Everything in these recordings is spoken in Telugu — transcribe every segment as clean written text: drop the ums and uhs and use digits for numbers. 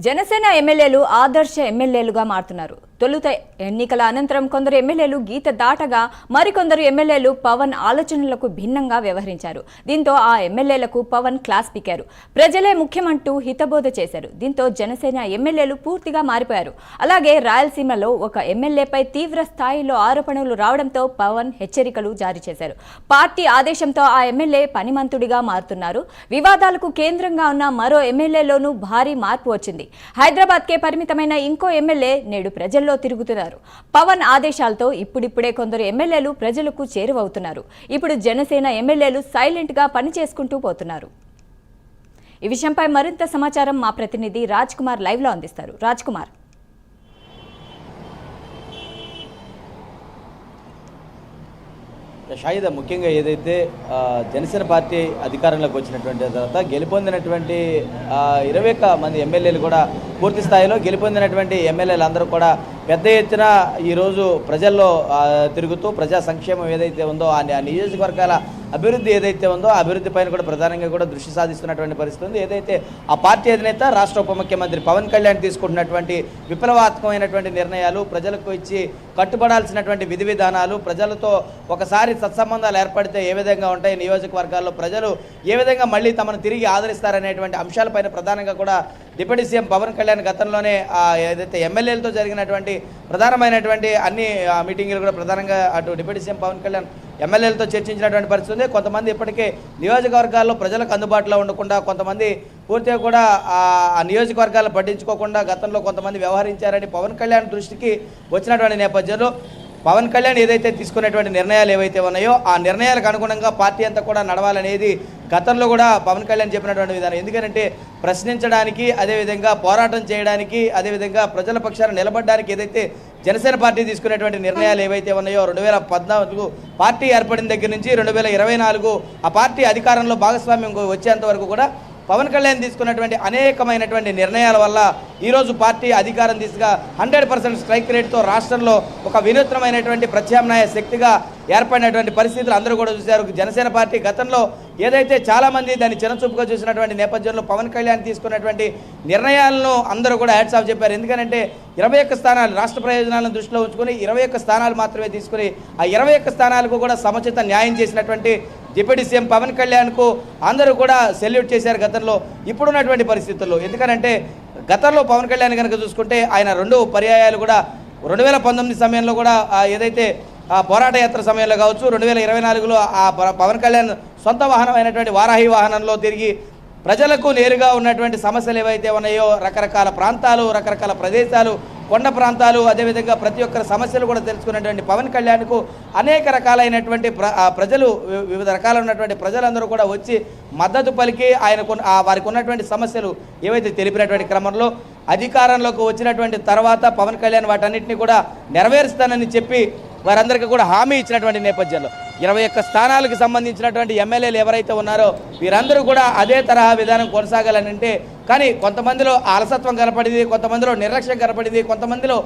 జనసేన ఎమ్మెల్యేలు ఆదర్శ ఎమ్మెల్యేలుగా మారుతున్నారు. తొలుత ఎన్నికల అనంతరం కొందరు ఎమ్మెల్యేలు గీత దాటగా మరికొందరు ఎమ్మెల్యేలు పవన్ ఆలోచనలకు భిన్నంగా వ్యవహరించారు. దీంతో ఆ ఎమ్మెల్యేలకు పవన్ క్లాస్ పీకారు. ప్రజలే ముఖ్యమంటూ హితబోధ చేశారు. దీంతో జనసేన ఎమ్మెల్యేలు పూర్తిగా మారిపోయారు. అలాగే రాయలసీమలో ఒక ఎమ్మెల్యేపై తీవ్ర స్థాయిలో ఆరోపణలు రావడంతో పవన్ హెచ్చరికలు జారీ చేశారు. పార్టీ ఆదేశంతో ఆ ఎమ్మెల్యే పనిమంతుడిగా మారుతున్నారు. వివాదాలకు కేంద్రంగా ఉన్న మరో ఎమ్మెల్యేలోనూ భారీ మార్పు వచ్చింది. హైదరాబాద్కే పరిమితమైన ఇంకో ఎమ్మెల్యే నేడు ప్రజల్లో తిరుగుతున్నారు. పవన్ ఆదేశాలతో ఇప్పుడిప్పుడే కొందరు ఎమ్మెల్యేలు ప్రజలకు చేరువవుతున్నారు. ఇప్పుడు జనసేన ఎమ్మెల్యేలు సైలెంట్ గా పనిచేసుకుంటూ పోతున్నారు. ఈ విషయంపై మరింత సమాచారం మా ప్రతినిధి రాజ్ కుమార్ లైవ్ లో అందిస్తారు. రాజ్ కుమార్. షాహిద, ముఖ్యంగా ఏదైతే జనసేన పార్టీ అధికారంలోకి వచ్చినటువంటి తర్వాత గెలుపొందినటువంటి 20 మంది ఎమ్మెల్యేలు కూడా పూర్తి స్థాయిలో గెలుపొందినటువంటి ఎమ్మెల్యేలు అందరూ కూడా పెద్ద ఎత్తున ఈరోజు ప్రజల్లో తిరుగుతూ ప్రజా సంక్షేమం ఏదైతే ఉందో ఆ నియోజకవర్గాల అభివృద్ధి ఏదైతే ఉందో ఆ అభివృద్ధి పైన కూడా ప్రధానంగా కూడా దృష్టి సాధిస్తున్నటువంటి పరిస్థితి ఉంది. ఏదైతే ఆ పార్టీ అధినేత రాష్ట్ర ఉప ముఖ్యమంత్రి పవన్ కళ్యాణ్ తీసుకుంటున్నటువంటి విప్లవాత్మకమైనటువంటి నిర్ణయాలు, ప్రజలకు ఇచ్చి కట్టుబడాల్సినటువంటి విధి విధానాలు, ప్రజలతో ఒకసారి సత్సంబంధాలు ఏర్పడితే ఏ విధంగా ఉంటాయి, నియోజకవర్గాల్లో ప్రజలు ఏ విధంగా మళ్ళీ తమను తిరిగి ఆదరిస్తారనేటువంటి అంశాలపైన ప్రధానంగా కూడా డిప్యూటీ సీఎం పవన్ కళ్యాణ్ గతంలోనే ఏదైతే ఎమ్మెల్యేలతో జరిగినటువంటి ప్రధానమైనటువంటి అన్ని మీటింగులు కూడా ప్రధానంగా అటు డిప్యూటీ సీఎం పవన్ కళ్యాణ్ ఎమ్మెల్యేలతో చర్చించినటువంటి పరిస్థితి ఉంది. కొంతమంది ఇప్పటికే నియోజకవర్గాల్లో ప్రజలకు అందుబాటులో ఉండకుండా, కొంతమంది పూర్తిగా కూడా ఆ నియోజకవర్గాలను పట్టించుకోకుండా గతంలో కొంతమంది వ్యవహరించారని పవన్ కళ్యాణ్ దృష్టికి వచ్చినటువంటి నేపథ్యంలో పవన్ కళ్యాణ్ ఏదైతే తీసుకునేటువంటి నిర్ణయాలు ఏవైతే ఉన్నాయో ఆ నిర్ణయాలకు అనుగుణంగా పార్టీ అంతా కూడా నడవాలనేది గతంలో కూడా పవన్ కళ్యాణ్ చెప్పినటువంటి విధానం. ఎందుకంటే ప్రశ్నించడానికి, అదేవిధంగా పోరాటం చేయడానికి, అదేవిధంగా ప్రజల పక్షాన నిలబడడానికి ఏదైతే జనసేన పార్టీ తీసుకునేటువంటి నిర్ణయాలు ఏవైతే ఉన్నాయో 2014 పార్టీ ఏర్పడిన దగ్గర నుంచి 2024 ఆ పార్టీ అధికారంలో భాగస్వామ్యం వచ్చేంత వరకు కూడా పవన్ కళ్యాణ్ తీసుకున్నటువంటి అనేకమైనటువంటి నిర్ణయాల వల్ల ఈరోజు పార్టీ అధికారం దిశగా 100% స్ట్రైక్ రేట్తో రాష్ట్రంలో ఒక వినూత్నమైనటువంటి ప్రత్యామ్నాయ శక్తిగా ఏర్పడినటువంటి పరిస్థితులు అందరూ కూడా చూశారు. జనసేన పార్టీ గతంలో ఏదైతే చాలామంది దాన్ని చిన్నచూపుగా చూసినటువంటి నేపథ్యంలో పవన్ కళ్యాణ్ తీసుకున్నటువంటి నిర్ణయాలను అందరూ కూడా హ్యాట్స్ ఆఫ్ చెప్పారు. ఎందుకంటే 21 స్థానాలు రాష్ట్ర ప్రయోజనాలను దృష్టిలో ఉంచుకొని 21 స్థానాలు మాత్రమే తీసుకుని ఆ 21 స్థానాలకు కూడా సముచిత న్యాయం చేసినటువంటి డిప్యూటీ సీఎం పవన్ కళ్యాణ్కు అందరూ కూడా సెల్యూట్ చేశారు గతంలో. ఇప్పుడున్నటువంటి పరిస్థితుల్లో ఎందుకనంటే గతంలో పవన్ కళ్యాణ్ కనుక చూసుకుంటే ఆయన 2 పర్యాయాలు కూడా 2019 సమయంలో కూడా ఏదైతే పోరాట యాత్ర సమయంలో కావచ్చు, 2024లో ఆ పవన్ కళ్యాణ్ సొంత వాహనం అయినటువంటి వారాహి వాహనంలో తిరిగి ప్రజలకు నేరుగా ఉన్నటువంటి సమస్యలు ఏవైతే ఉన్నాయో రకరకాల ప్రాంతాలు, రకరకాల ప్రదేశాలు, కొండ ప్రాంతాలు, అదేవిధంగా ప్రతి ఒక్కరి సమస్యలు కూడా తెలుసుకున్నటువంటి పవన్ కళ్యాణ్కు అనేక రకాలైనటువంటి ప్రజలు, వివిధ రకాల ఉన్నటువంటి ప్రజలందరూ కూడా వచ్చి మద్దతు పలికి ఆయనకు వారికి ఉన్నటువంటి సమస్యలు ఏవైతే తెలిపినటువంటి క్రమంలో అధికారంలోకి వచ్చినటువంటి తర్వాత పవన్ కళ్యాణ్ వాటన్నిటిని కూడా నెరవేరుస్తానని చెప్పి వారందరికీ కూడా హామీ ఇచ్చినటువంటి నేపథ్యంలో 21 స్థానాలకు సంబంధించినటువంటి ఎమ్మెల్యేలు ఎవరైతే ఉన్నారో వీరందరూ కూడా అదే తరహా విధానం కొనసాగాలని అంటే, కానీ కొంతమందిలో అలసత్వం కనపడింది, కొంతమందిలో నిర్లక్ష్యం కనపడింది, కొంతమందిలో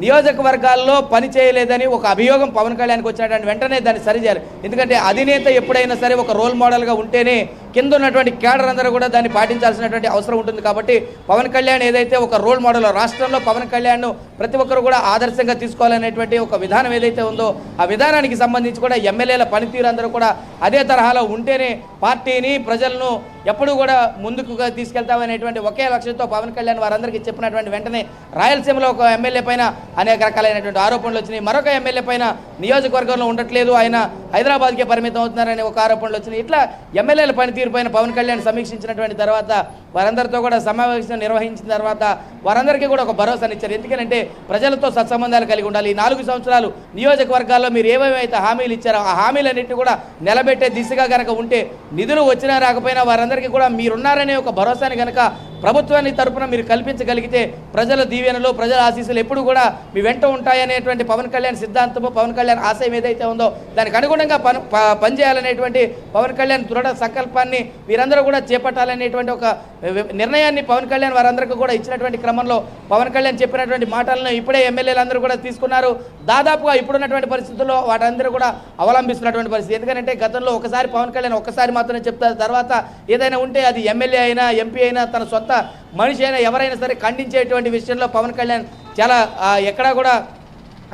నియోజకవర్గాల్లో పని చేయలేదని ఒక అభియోగం పవన్ కళ్యాణ్కి వచ్చినటువంటి వెంటనే దాన్ని సరిచేయాలి. ఎందుకంటే అధినేత ఎప్పుడైనా సరే ఒక రోల్ మోడల్గా ఉంటేనే కింద ఉన్నటువంటి క్యాడర్ అందరూ కూడా దాన్ని పాటించాల్సినటువంటి అవసరం ఉంటుంది. కాబట్టి పవన్ కళ్యాణ్ ఏదైతే ఒక రోల్ మోడల్, రాష్ట్రంలో పవన్ కళ్యాణ్ను ప్రతి ఒక్కరు కూడా ఆదర్శంగా తీసుకోవాలనేటువంటి ఒక విధానం ఏదైతే ఉందో ఆ విధానానికి సంబంధించి కూడా ఎమ్మెల్యేల పనితీరు అందరూ కూడా అదే తరహాలో ఉంటేనే పార్టీని, ప్రజలను ఎప్పుడూ కూడా ముందుకుగా తీసుకెళ్తామనేటువంటి ఒకే లక్ష్యంతో పవన్ కళ్యాణ్ వారందరికీ చెప్పినటువంటి వెంటనే రాయలసీమలో ఒక ఎమ్మెల్యే పైన అనేక రకాలైనటువంటి ఆరోపణలు వచ్చినాయి. మరొక ఎమ్మెల్యే పైన నియోజకవర్గంలో ఉండట్లేదు, ఆయన హైదరాబాద్కే పరిమితం అవుతున్నారనే ఒక ఆరోపణలు వచ్చినాయి. ఇట్లా ఎమ్మెల్యేల పనితీరు పైన పవన్ కళ్యాణ్ సమీక్షించినటువంటి తర్వాత వారందరితో కూడా సమావేశం నిర్వహించిన తర్వాత వారందరికీ కూడా ఒక భరోసానిచ్చారు. ఎందుకంటే ప్రజలతో సత్సంబంధాలు కలిగి ఉండాలి. ఈ 4 సంవత్సరాలు నియోజకవర్గాల్లో మీరు ఏమేమైతే హామీలు ఇచ్చారో ఆ హామీలన్నింటినీ కూడా నిలబెట్టే దిశగా కనుక ఉంటే, నిధులు వచ్చినా రాకపోయినా వారందరికీ కూడా మీరున్నారనే ఒక భరోసాని కనుక ప్రభుత్వాన్ని తరపున మీరు కల్పించగలిగితే ప్రజల దీవెనలు, ప్రజల ఆశీస్సులు ఎప్పుడు కూడా మీ వెంట ఉంటాయనేటువంటి పవన్ కళ్యాణ్ సిద్ధాంతము, పవన్ కళ్యాణ్ ఆశయం ఏదైతే ఉందో దానికి అనుగుణంగా పనిచేయాలనేటువంటి పవన్ కళ్యాణ్ దృఢ సంకల్పాన్ని వీరందరూ కూడా చేపట్టాలనేటువంటి ఒక నిర్ణయాన్ని పవన్ కళ్యాణ్ వారందరికీ కూడా ఇచ్చినటువంటి క్రమంలో పవన్ కళ్యాణ్ చెప్పినటువంటి మాటలను ఇప్పుడే ఎమ్మెల్యేలందరూ కూడా తీసుకున్నారు. దాదాపుగా ఇప్పుడున్నటువంటి పరిస్థితుల్లో వాటందరూ కూడా అవలంబిస్తున్నటువంటి పరిస్థితి. ఎందుకంటే గతంలో ఒకసారి పవన్ కళ్యాణ్ ఒక్కసారి మాత్రమే చెప్తారు, తర్వాత ఏదైనా ఉంటే అది ఎమ్మెల్యే అయినా, ఎంపీ అయినా, తన సొంత మనిషి అయినా ఎవరైనా సరే ఖండించేటువంటి విషయంలో పవన్ కళ్యాణ్ చాలా ఎక్కడా కూడా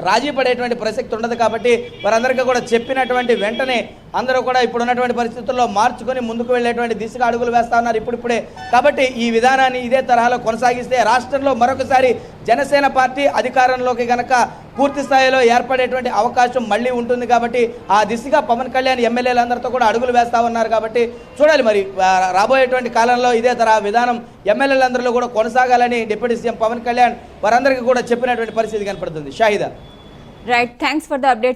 రాజీ పడేటువంటి ప్రసక్తి ఉండదు కాబట్టి వారందరికీ కూడా చెప్పినటువంటి వెంటనే అందరూ కూడా ఇప్పుడు ఉన్నటువంటి పరిస్థితుల్లో మార్చుకొని ముందుకు వెళ్ళేటువంటి దిశగా అడుగులు వేస్తా ఉన్నారు ఇప్పుడిప్పుడే. కాబట్టి ఈ విధానాన్ని ఇదే తరహాలో కొనసాగిస్తే రాష్ట్రంలో మరొకసారి జనసేన పార్టీ అధికారంలోకి గనక పూర్తి స్థాయిలో ఏర్పడేటువంటి అవకాశం మళ్ళీ ఉంటుంది. కాబట్టి ఆ దిశగా పవన్ కళ్యాణ్ ఎమ్మెల్యేలందరితో కూడా అడుగులు వేస్తా ఉన్నారు. కాబట్టి చూడాలి మరి రాబోయేటువంటి కాలంలో ఇదే తరహా విధానం ఎమ్మెల్యేలందరిలో కూడా కొనసాగాలని డిప్యూటీ సీఎం పవన్ కళ్యాణ్ వారందరికీ కూడా చెప్పినటువంటి పరిస్థితి కనపడుతుంది. Shahida. Right, thanks for the update.